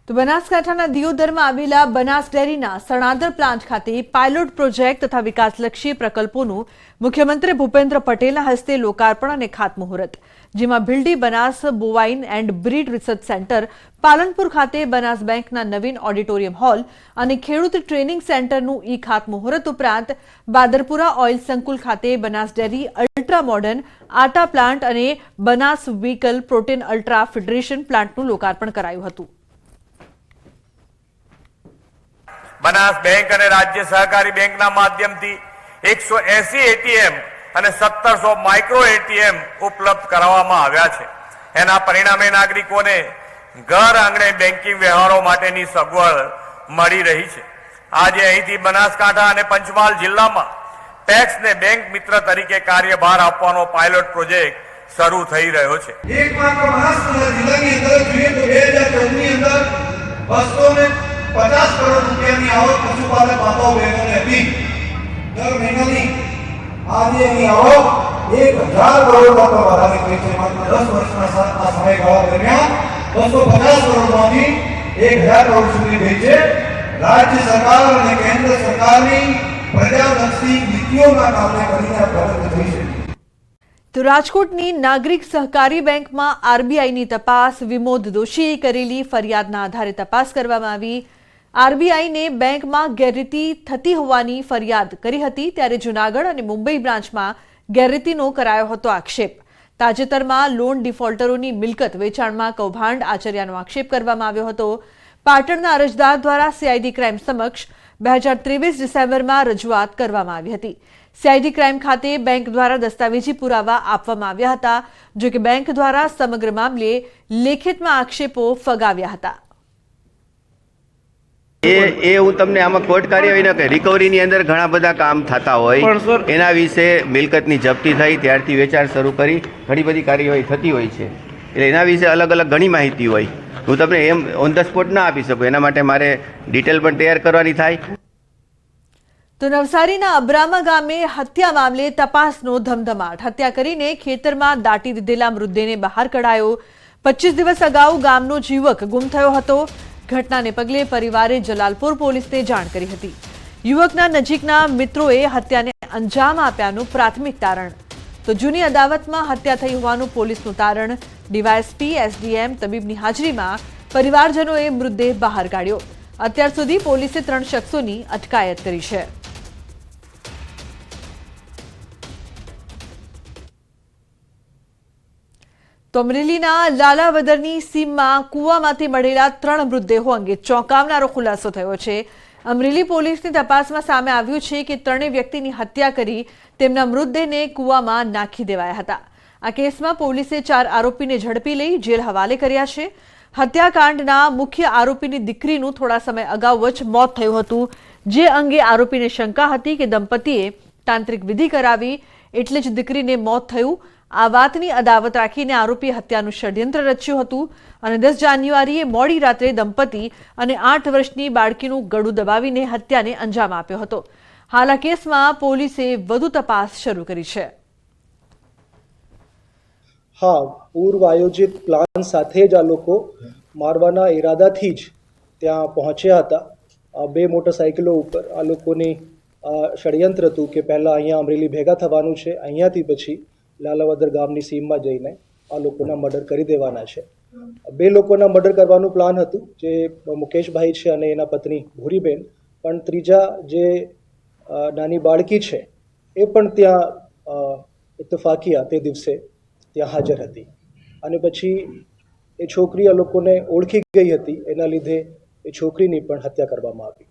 તો બનાસકાંઠાના દિયોદરમાં આવેલા બનાસ ડેરીના સણાદર પ્લાન્ટ ખાતે પાયલોટ પ્રોજેક્ટ તથા વિકાસલક્ષી પ્રકલ્પોનું મુખ્યમંત્રી ભૂપેન્દ્ર પટેલના હસ્તે લોકાર્પણ અને ખાતમુહૂર્ત, જેમાં Bhildi Banas bovine and breed research centre, Palanpur ખાતે બનાસ બેંકના નવીન ઓડિટોરિયમ હોલ અને ખેડૂત ટ્રેનિંગ સેન્ટરનું ખાતમુહૂર્ત ઉપરાંત બાદરપુરા ઓઇલ સંકુલ ખાતે બનાસ ડેરી અલ્ટ્રા મોડર્ન આટા પ્લાન્ટ અને બનાસ વ્હીકલ પ્રોટીન અલ્ટ્રા ફિડરેશન પ્લાન્ટનું લોકાર્પણ કરાયું હતું। बनास बैंक और राज्य सहकारी बैंक माध्यम थी 180 एटीएम और 1700 माइक्रो एटीएम उपलब्ध करावामां आव्या छे। एना परिणामे नागरिकोने घर आंगणे बेंकिंग व्यवहारों माटेनी सगवड मळी रही छे। आज अहींथी बनासकांठा और पंचमहाल जिल्लामां टेक्स ने बैंक मित्र तरीके कार्यभार आपवानो पायलट प्रोजेक्ट शरू थई रह्यो छे। एकमात्र बनासकांठा जिल्लानी अंदर જોઈએ તો 2014 ની અંદર 250 करोड़ रुपया की आवक पशुपालक माताओं बहनों ने હતી। દર મહિનાની આજે એની આવક 1000 કરોડ કરતા વધારે થઈ છે। માત્ર 10 વર્ષના આ સમયગાળા દરમિયાન 250 કરોડમાંથી 1000 કરોડ સુધી ગઈ છે। રાજ્ય સરકાર અને કેન્દ્ર સરકારની પ્રજાલક્ષી નીતિઓના કારણે કરીને પ્રગતિ થઈ છે। તો રાજકોટની નાગરિક સહકારી બેંકમાં આરબીઆઈની તપાસ, વિમોદ દોશીએ કરેલી ફરિયાદના આધારે તપાસ કરવામાં આવી। આરબીઆઈને બેંકમાં ગેરરીતિ થતી હોવાની ફરિયાદ કરી હતી, ત્યારે જૂનાગઢ અને મુંબઈ બ્રાન્ચમાં ગેરરીતિનો કરાયો હતો આક્ષેપ। તાજેતરમાં લોન ડિફોલ્ટરોની મિલકત વેચાણમાં કૌભાંડ આચર્યાનો આક્ષેપ કરવામાં આવ્યો હતો। પાટણના અરજદાર દ્વારા સીઆઈડી ક્રાઇમ સમક્ષ 2023 ડિસેમ્બરમાં રજૂઆત કરવામાં આવી હતી। સીઆઈડી ક્રાઇમ ખાતે બેંક દ્વારા દસ્તાવેજી પુરાવા આપવામાં આવ્યા હતા, જો કે બેંક દ્વારા સમગ્ર મામલે લેખિતમાં આક્ષેપો ફગાવ્યા હતા। હું તમને આમાં કોર્ટ કાર્યવાહીના કે રિકવરીની અંદર ઘણા બધા કામ થતા હોય, એના વિશે મિલકતની જપ્તી થઈ ત્યારથી વેચાણ શરૂ કરી ઘણી બધી કાર્યવાહી થતી હોય છે। એટલે એના વિશે અલગ અલગ ઘણી માહિતી હોય, હું તમને એમ ઓન ધ સ્પોટ ના આપી શકું, એના માટે મારે ડિટેલ પણ તૈયાર કરવાની થાય। તો નવસારીના અબ્રામા ગામે હત્યા મામલે તપાસનો ધમધમાટ। હત્યા કરીને ખેતરમાં દાટી દીધેલા મૃતદેહને બહાર કઢાયો। 25 દિવસ અગાઉ ગામનો યુવક ગુમ થયો હતો। ઘટનાને પગલે પરિવારે જલાલપુર પોલીસને જાણ કરી હતી। યુવકના નજીકના મિત્રોએ હત્યાને અંજામ આપ્યાનું પ્રાથમિક તારણ। તો જૂની અદાવતમાં હત્યા થઈ હોવાનું પોલીસનું તારણ। ડીવાયએસપી, એસડીએમ, તબીબની હાજરીમાં પરિવારજનોએ મૃતદેહ બહાર કાઢ્યો। અત્યાર સુધી પોલીસે 3 શખ્સોની અટકાયત કરી છે। તો અમરેલીના લાલાવદરની સીમમાં કૂવામાંથી મળેલા 3 મૃતદેહો અંગે ચોંકાવનારો ખુલાસો થયો છે। અમરેલી પોલીસની તપાસમાં સામે આવ્યું છે કે 3 વ્યક્તિની હત્યા કરી તેમના મૃતદેહને કૂવામાં નાખી દેવાયા હતા। આ કેસમાં પોલીસે 4 આરોપીને ઝડપી લઈ જેલ હવાલે કર્યા છે। હત્યાકાંડના મુખ્ય આરોપીની દીકરીનું થોડા સમય અગાઉ જ મોત થયું હતું, જે અંગે આરોપીને શંકા હતી કે દંપતીએ તાંત્રિક વિધિ કરાવી એટલે જ દીકરીને મોત થયું। આ વાતની અદાવત રાખીને આરોપીએ હત્યાનું ષડયંત્ર રચ્યું હતું અને 10 જાન્યુઆરીએ મોડી રાત્રે દંપતી અને 8 વર્ષની બાળકીનું ગળું દબાવીને હત્યાને અંજામ આપ્યો હતો। હાલ આ કેસમાં પોલીસે વધુ તપાસ શરૂ કરી છે। હા, પૂર્વ આયોજિત પ્લાન સાથે જ આ લોકો મારવાના ઈરાદાથી જ ત્યાં પહોંચ્યા હતા। 2 મોટરસાઇકલો ઉપર આ લોકોની ષડયંત્ર હતું કે પહેલાં અહીંયા અમરેલી ભેગા થવાનું છે, અહીંયાથી પછી લાલાવદર ગામની સીમમાં જઈને આ લોકોના મર્ડર કરી દેવાના છે। 2 લોકોના મર્ડર કરવાનું પ્લાન હતું, જે મુકેશભાઈ છે અને એના પત્ની ભૂરીબેન, પણ ત્રીજા જે નાની બાળકી છે એ પણ ત્યાં ઇત્તફાકિયા તે દિવસે ત્યાં હાજર હતી અને પછી એ છોકરી આ લોકોને ઓળખી ગઈ હતી, એના લીધે એ છોકરીની પણ હત્યા કરવામાં આવી।